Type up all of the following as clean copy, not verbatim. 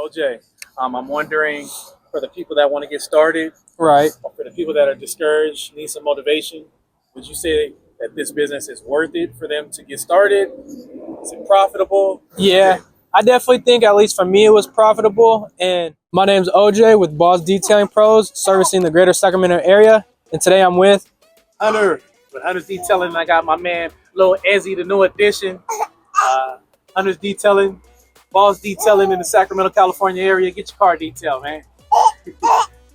OJ, I'm wondering for the people that want to get started, Right. or for the people that are discouraged, need some motivation, would you say that this business is worth it for them to get started? Is it profitable? Yeah, I definitely think, at least for me, it was profitable. And my name's OJ with Boss Detailing Pros, servicing the greater Sacramento area. And today I'm with Hunter, with Hunter's Detailing, I got my man, Lil Ezzy, the new addition. Hunter's Detailing, Boss Detailing in the Sacramento, California area. Get your car detailed, man.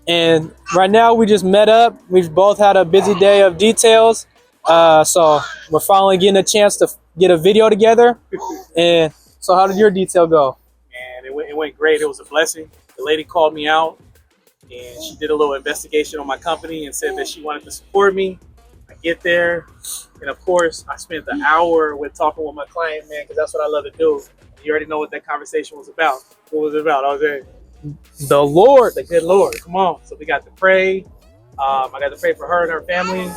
And right now we just met up. We've both had a busy day of details. So we're finally getting a chance to get a video together. And so how did your detail go? And it went great. It was a blessing. The lady called me out and she did a little investigation on my company and said that she wanted to support me. I get there, and of course, I spent the hour with talking with my client, man, because that's what I love to do. You already know what that conversation was about. What was it about? I was there. The Lord. The good Lord. Come on. So we got to pray. I got to pray for her and her family.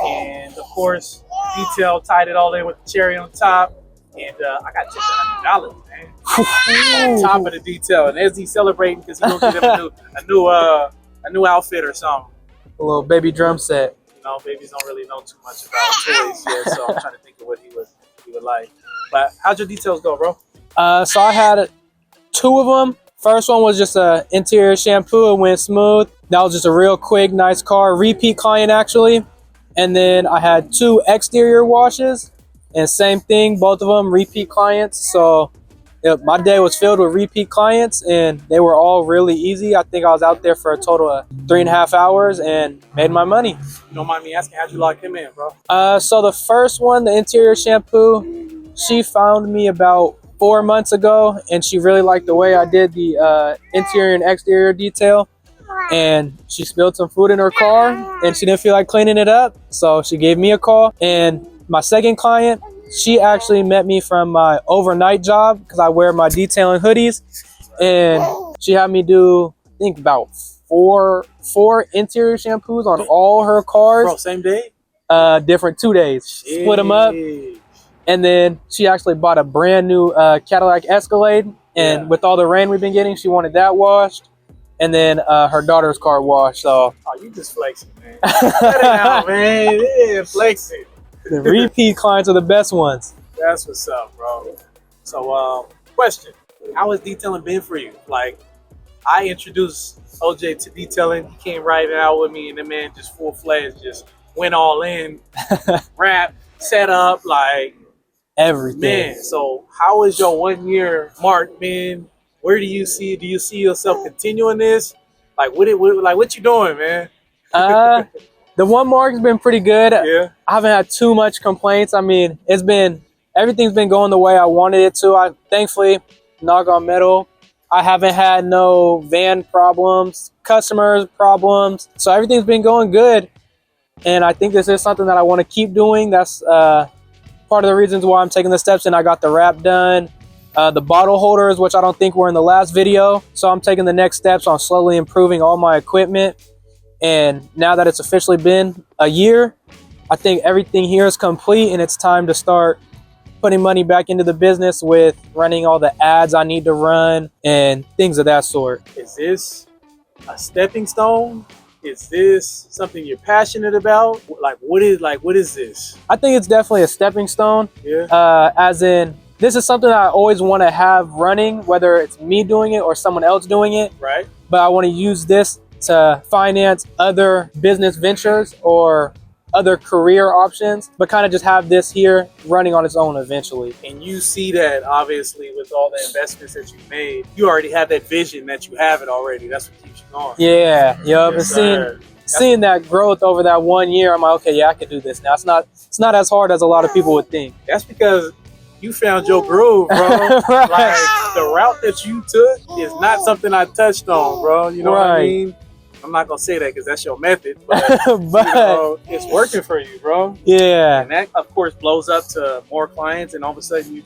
And of course, detail tied it all in with the cherry on top. And I got tipped $100, man. Top of the detail. And as he's celebrating because he's going to give him a new outfit or something. A little baby drum set. You know, babies don't really know too much about toys yet, so I'm trying to think of what he would like. But how'd your details go, bro? So I had two of them. First one was just a interior shampoo. It went smooth. That was just a real quick, nice car. Repeat client, actually. And then I had two exterior washes. And same thing, both of them repeat clients. So my day was filled with repeat clients, and they were all really easy. I think I was out there for a total of 3.5 hours and made my money. You don't mind me asking, how'd you lock him in, bro? So the first one, the interior shampoo, she found me about 4 months ago, and she really liked the way I did the interior and exterior detail. And she spilled some food in her car, and she didn't feel like cleaning it up, so she gave me a call. And my second client, she actually met me from my overnight job because I wear my detailing hoodies, and she had me do, I think, about four interior shampoos on all her cars. Bro, same day? Different 2 days. Split them up. And then she actually bought a brand new Cadillac Escalade. And with all the rain we've been getting, she wanted that washed. And then her daughter's car washed. So, oh, you just flexing, man. Cut it out, man. Yeah, flexing. The repeat clients are the best ones. That's what's up, bro. So, question. How has detailing been for you? Like, I introduced OJ to detailing. He came right out with me, and the man just full-fledged just went all in. Rap, set up, like, everything. Man, so how is your 1 year mark, man? Where do you see yourself continuing this? Like what you doing, man? The 1 mark's been pretty good. Yeah. I haven't had too much complaints. I mean, everything's been going the way I wanted it to. I thankfully, knock on metal, I haven't had no van problems, customers problems. So everything's been going good. And I think this is something that I want to keep doing. That's part of the reasons why I'm taking the steps, and I got the wrap done. The bottle holders, which I don't think were in the last video. So I'm taking the next steps on slowly improving all my equipment. And now that it's officially been a year, I think everything here is complete, and it's time to start putting money back into the business with running all the ads I need to run and things of that sort. Is this a stepping stone? Is this something you're passionate about? What is this? I think it's definitely a stepping stone. Yeah. As in, this is something I always want to have running, whether it's me doing it or someone else doing it. Right. But I want to use this to finance other business ventures or other career options, but kind of just have this here running on its own eventually. And you see that, obviously, with all the investments that you made, you already have that vision that you have it already. That's what keeps you going. Yeah, yup. Yes, And seeing that growth over that 1 year, I'm like, okay, yeah, I can do this now. It's not as hard as a lot of people would think. That's because you found your groove, bro. Right. Like, the route that you took is not something I touched on, bro. You know what I mean? I'm not gonna say that because that's your method, but, but you know, it's working for you, bro. Yeah. And that, of course, blows up to more clients, and all of a sudden you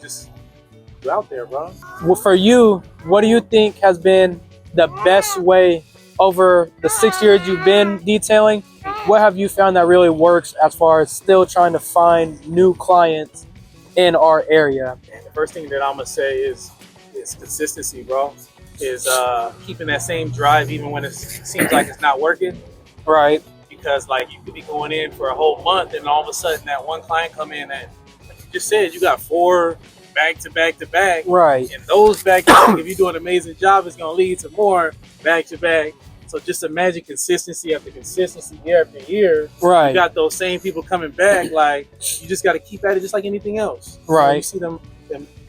out there, bro. Well, for you, what do you think has been the best way over the 6 years you've been detailing? What have you found that really works as far as still trying to find new clients in our area? And the first thing that I'm gonna say is consistency, bro. is keeping that same drive even when it seems like it's not working. Right. Because like you could be going in for a whole month and all of a sudden that one client come in and like you just said you got 4 back to back to back. Right. And those back to back, if you do an amazing job, it's gonna lead to more back to back. So just imagine consistency after consistency year after year. Right. You got those same people coming back. Like you just got to keep at it, just like anything else. Right. You see them.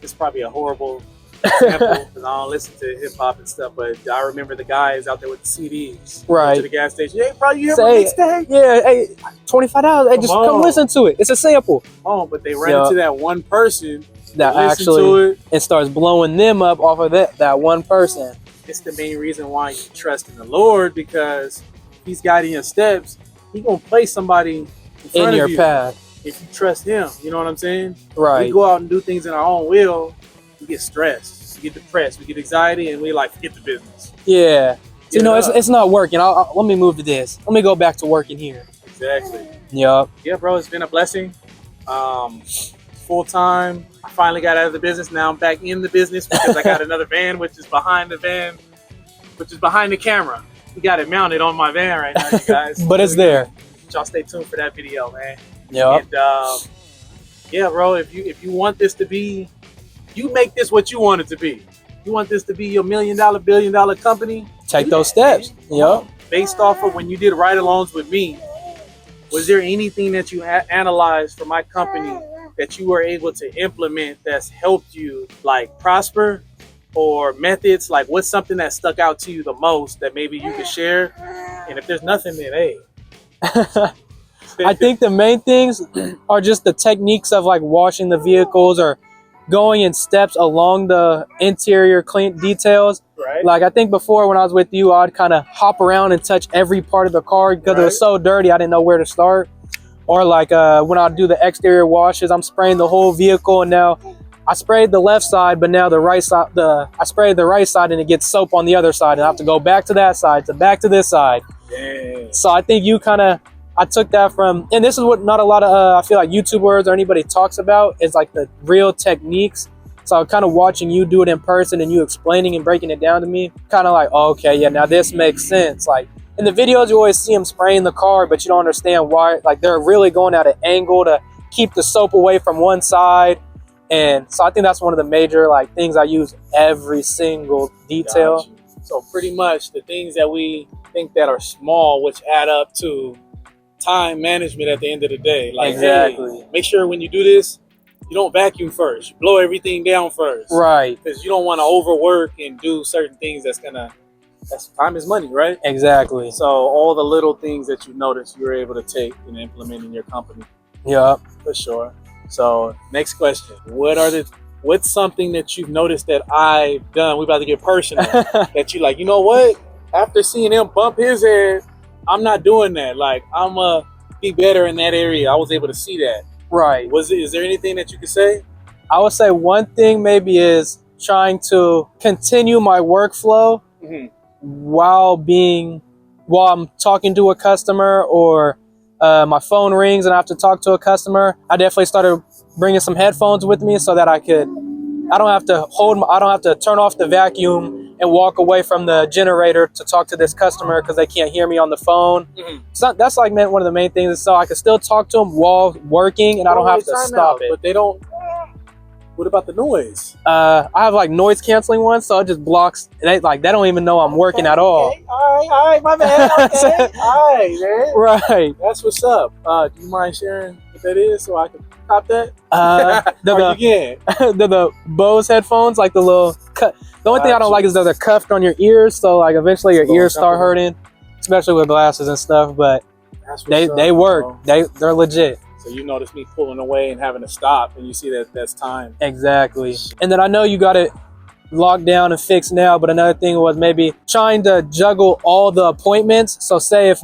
It's probably a horrible example because I don't listen to hip hop and stuff. But I remember the guys out there with the CDs. Right. To the gas station. Hey, bro, you hear my Say, mixtape? yeah, hey, $25. Hey, just come listen to it. It's a sample. Oh, but they ran into that one person that listen actually to it. It starts blowing them up off of that one person. It's the main reason why you trust in the Lord, because He's guiding your steps. He gonna place somebody in front In your of you path. if you trust Him. You know what I'm saying? Right. We go out and do things in our own will. We get stressed. We get depressed. We get anxiety, and we like forget the business. Yeah. Get it up. It's not working. Let me move to this. Let me go back to working here. Exactly. Yup. Yeah, bro. It's been a blessing. Full time. I finally got out of the business. Now I'm back in the business because I got another van, which is behind the camera. We got it mounted on my van right now, you guys. But it's there. Y'all stay tuned for that video, man. Yup. And yeah, bro, if you want this to be, you make this what you want it to be. You want this to be your $1 million, $1 billion company? Take do those that, steps. man. Yup. Based off of when you did ride-alongs with me, was there anything that you analyzed for my company that you were able to implement that's helped you like prosper, or methods? Like what's something that stuck out to you the most that maybe you could share? And if there's nothing, then hey. I think the main things are just the techniques of like washing the vehicles or going in steps along the interior clean details. Right. Like I think before when I was with you, I'd kind of hop around and touch every part of the car because it was so dirty. I didn't know where to start. Or like when I do the exterior washes, I'm spraying the whole vehicle, and now I sprayed the left side, but now the right side, I sprayed the right side and it gets soap on the other side, and I have to go back to that side, to back to this side. Dang. So I think I took that from, and this is what not a lot of, I feel like YouTubers or anybody talks about, is like the real techniques. So kind of watching you do it in person and you explaining and breaking it down to me, kind of like, oh, okay, yeah, now this makes sense. Like in the videos, you always see them spraying the car, but you don't understand why. Like they're really going at an angle to keep the soap away from one side. And so I think that's one of the major like things I use every single detail. Gotcha. So pretty much the things that we think that are small, which add up to time management at the end of the day. Like, Exactly. hey, make sure when you do this, you don't vacuum first. You blow everything down first. Right. Because you don't want to overwork and do certain things that's time is money, right? Exactly. So all the little things that you notice, you're able to take and implement in your company. Yeah. For sure. So next question. What's something that you've noticed that I've done? We're about to get personal. That you like, you know what? After seeing him bump his head, I'm not doing that. Like, I'm be better in that area. I was able to see that. Right. Is there anything that you could say? I would say one thing maybe is trying to continue my workflow while I'm talking to a customer, or my phone rings and I have to talk to a customer. I definitely started bringing some headphones with me so that I don't have to turn off the vacuum and walk away from the generator to talk to this customer because they can't hear me on the phone. So that's like one of the main things, is so I can still talk to them while working and I don't have to stop it. But they don't. What about the noise? I have like noise canceling ones, so it just blocks. They don't even know I'm working at all. Okay. All right, my man. Okay. All right, man. Right. That's what's up. Do you mind sharing what that is so I can cop that? The Bose headphones, like the little cut. The only thing I don't like is that they're cuffed on your ears, so like eventually your ears start hurting, especially with glasses and stuff. But they work. They're legit. So you notice me pulling away and having to stop, and you see that that's time. Exactly. And then I know you got it locked down and fixed now, but another thing was maybe trying to juggle all the appointments. So say if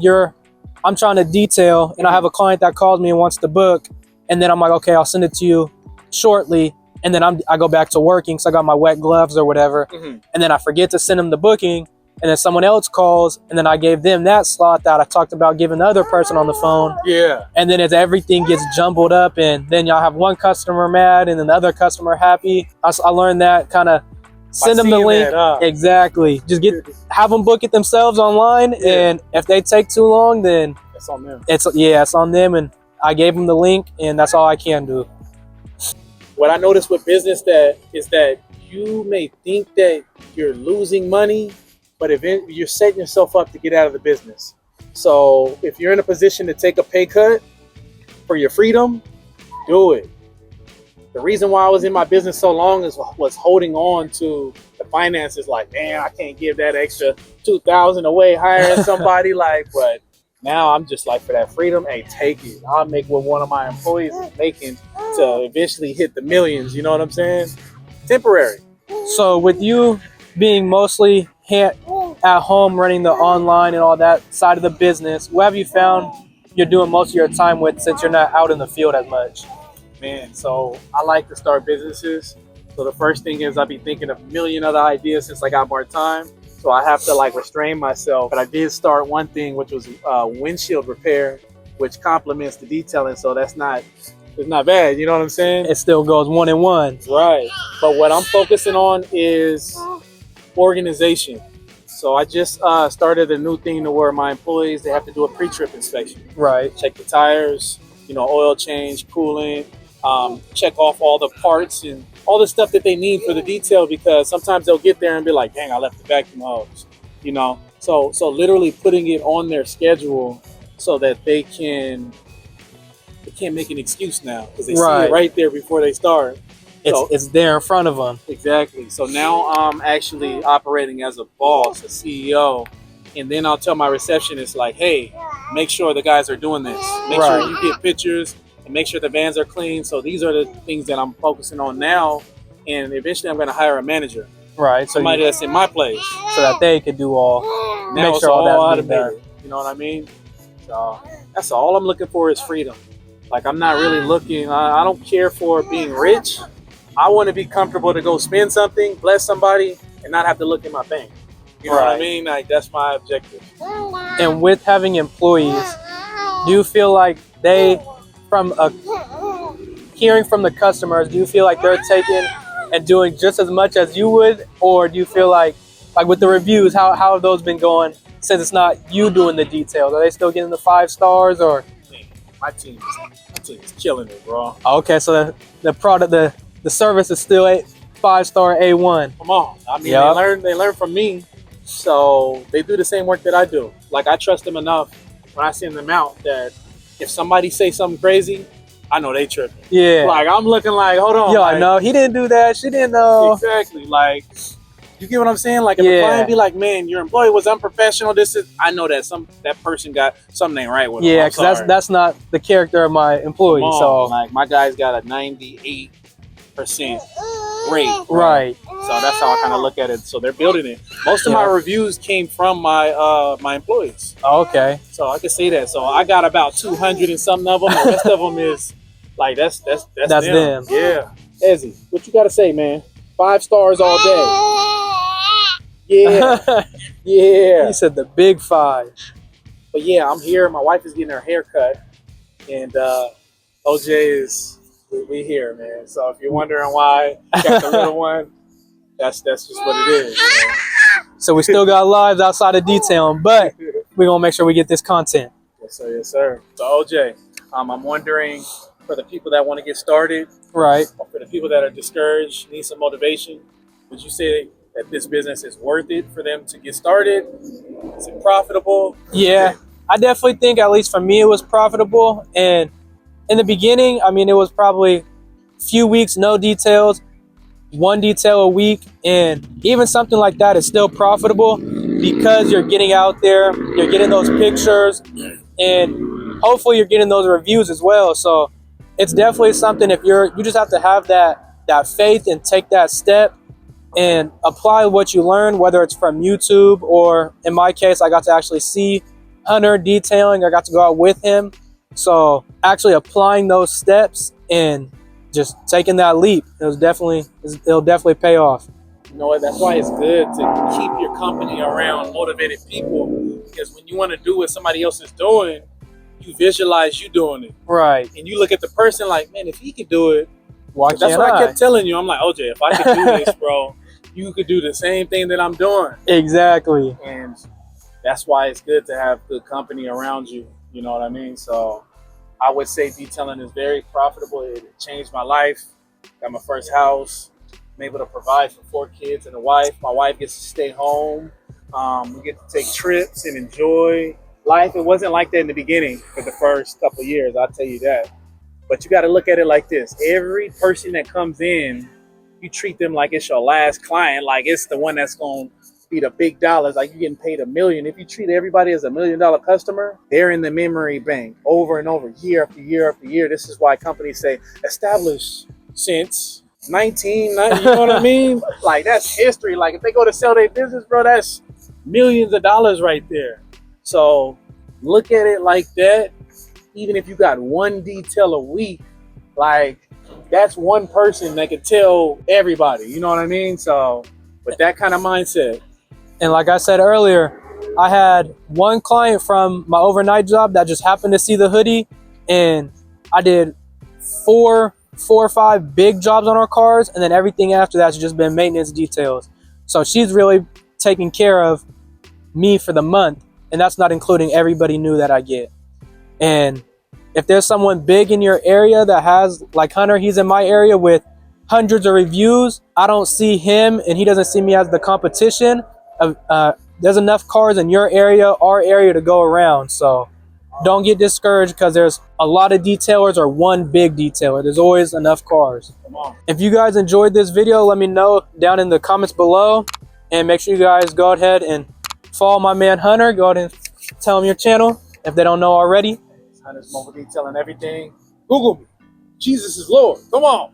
I'm trying to detail and I have a client that calls me and wants to book, and then I'm like, okay, I'll send it to you shortly. And then I go back to working, so I got my wet gloves or whatever. And then I forget to send them the booking, and then someone else calls, and then I gave them that slot that I talked about giving the other person on the phone. Yeah. And then as everything gets jumbled up, and then y'all have one customer mad and then the other customer happy. I learned that kind of send them the seeing link. that, Exactly. Just have them book it themselves online, and if they take too long, then it's on them. it's on them. And I gave them the link, and that's all I can do. What I noticed with business is that you may think that you're losing money, but if you're setting yourself up to get out of the business. So if you're in a position to take a pay cut for your freedom, do it. The reason why I was in my business so long was holding on to the finances. Like, man, I can't give that extra $2,000 away hiring somebody. But now I'm just like, for that freedom, hey, take it. I'll make what one of my employees is making to eventually hit the millions. You know what I'm saying? Temporary. So with you being mostly at home running the online and all that side of the business, what have you found you're doing most of your time with since you're not out in the field as much? Man, so I like to start businesses. So the first thing is I'll be thinking of a million other ideas since I got more time. So I have to restrain myself. But I did start one thing, which was windshield repair, which complements the detailing. So it's not bad. You know what I'm saying? It still goes 1 and 1. Right. But what I'm focusing on is organization. So I just started a new thing to where my employees, they have to do a pre-trip inspection. Right. Check the tires, oil change, coolant, check off all the parts and all the stuff that they need for the detail, because sometimes they'll get there and be like, dang, I left the vacuum hose, So literally putting it on their schedule so that they can't make an excuse now, because they see it right there before they start. It's there in front of them. Exactly. So now I'm actually operating as a boss, a CEO, and then I'll tell my receptionist, like, hey, make sure the guys are doing this. Make sure you get pictures and make sure the vans are clean. So these are the things that I'm focusing on now, and eventually I'm going to hire a manager. Right. So somebody that's in my place, so that they could do all. now Make sure all that's being done. You know what I mean? So that's all I'm looking for is freedom. I'm not really looking. I don't care for being rich. I want to be comfortable to go spend something, bless somebody, and not have to look at my bank. You know what I mean? That's my objective. And with having employees, do you feel like hearing from the customers, do you feel like they're taking and doing just as much as you would? Or do you feel like with the reviews, how have those been going since it's not you doing the details? Are they still getting the 5 stars or? My team is killing it, bro. Okay, so the product, the service is still 5-star A1. Come on. I mean, they learn from me. So they do the same work that I do. I trust them enough when I send them out that if somebody say something crazy, I know they tripping. Yeah. I'm looking hold on. Yo, I know. He didn't do that. She didn't know. Exactly. You get what I'm saying? If a client be like, man, your employee was unprofessional, I know that that person got something ain't right with him. Yeah, because that's not the character of my employee. So my guy's got a 98% rate. Right. So that's how I kind of look at it. So they're building it. Most of my reviews came from my my employees. Okay. So I can say that. So I got about 200 and something of them. The rest of them is that's them. Yeah. Ezzy, what you got to say, man? 5 stars all day. Yeah. Yeah. He said the big 5. But yeah, I'm here. My wife is getting her hair cut. And OJ we here, man. So if you're wondering why I got the little one, that's just what it is, man. So we still got lives outside of detailing, but we're going to make sure we get this content. Yes, sir. Yes, sir. So OJ, I'm wondering, for the people that want to get started, right, or for the people that are discouraged, need some motivation, would you say that this business is worth it for them to get started? Is it profitable? Yeah, I definitely think, at least for me, it was profitable. And in the beginning, it was probably a few weeks, no details, 1 detail a week. And even something like that is still profitable because you're getting out there, you're getting those pictures, and hopefully you're getting those reviews as well. So it's definitely something, if you just have to have that faith and take that step and apply what you learn, whether it's from YouTube or, in my case, I got to actually see Hunter detailing. I got to go out with him. So actually applying those steps and just taking that leap, it'll definitely pay off. You know what? That's why it's good to keep your company around motivated people, because when you want to do what somebody else is doing, you visualize you doing it. Right. And you look at the person like, man, if he can do it, why that's can't what I kept telling you. I'm like, OJ, if I could do this, bro, you could do the same thing that I'm doing. Exactly. And that's why it's good to have good company around you. You know what I mean? So I would say detailing is very profitable. It changed my life. Got my first house. I'm able to provide for 4 kids and a wife. My wife gets to stay home. We get to take trips and enjoy life. It wasn't like that in the beginning for the first couple of years, I'll tell you that. But you got to look at it like this. Every person that comes in, you treat them like it's your last client, like it's the one that's going to be the big dollars, like you're getting paid $1 million. If you treat everybody as $1 million customer, they're in the memory bank over and over, year after year after year. This is why companies say established since 1990, you know what I mean? Like that's history. Like if they go to sell their business, bro, that's millions of dollars right there. So look at it like that. Even if you got one detail a week, like that's one person that can tell everybody, you know what I mean? So with that kind of mindset. And like I said earlier, I had one client from my overnight job that just happened to see the hoodie, and I did four or five big jobs on our cars, and then everything after that's just been maintenance details. So she's really taking care of me for the month, and that's not including everybody new that I get. And if there's someone big in your area that has, like Hunter, he's in my area with hundreds of reviews, I don't see him and he doesn't see me as the competition. There's enough cars in your area, our area, to go around. So don't get discouraged because there's a lot of detailers or one big detailer. There's always enough cars. Come on. If you guys enjoyed this video, let me know down in the comments below, and make sure you guys go ahead and follow my man Hunter. Go ahead and tell him your channel if they don't know already. Hunter's Mobile Detailing everything. Google me. Jesus is Lord. Come on.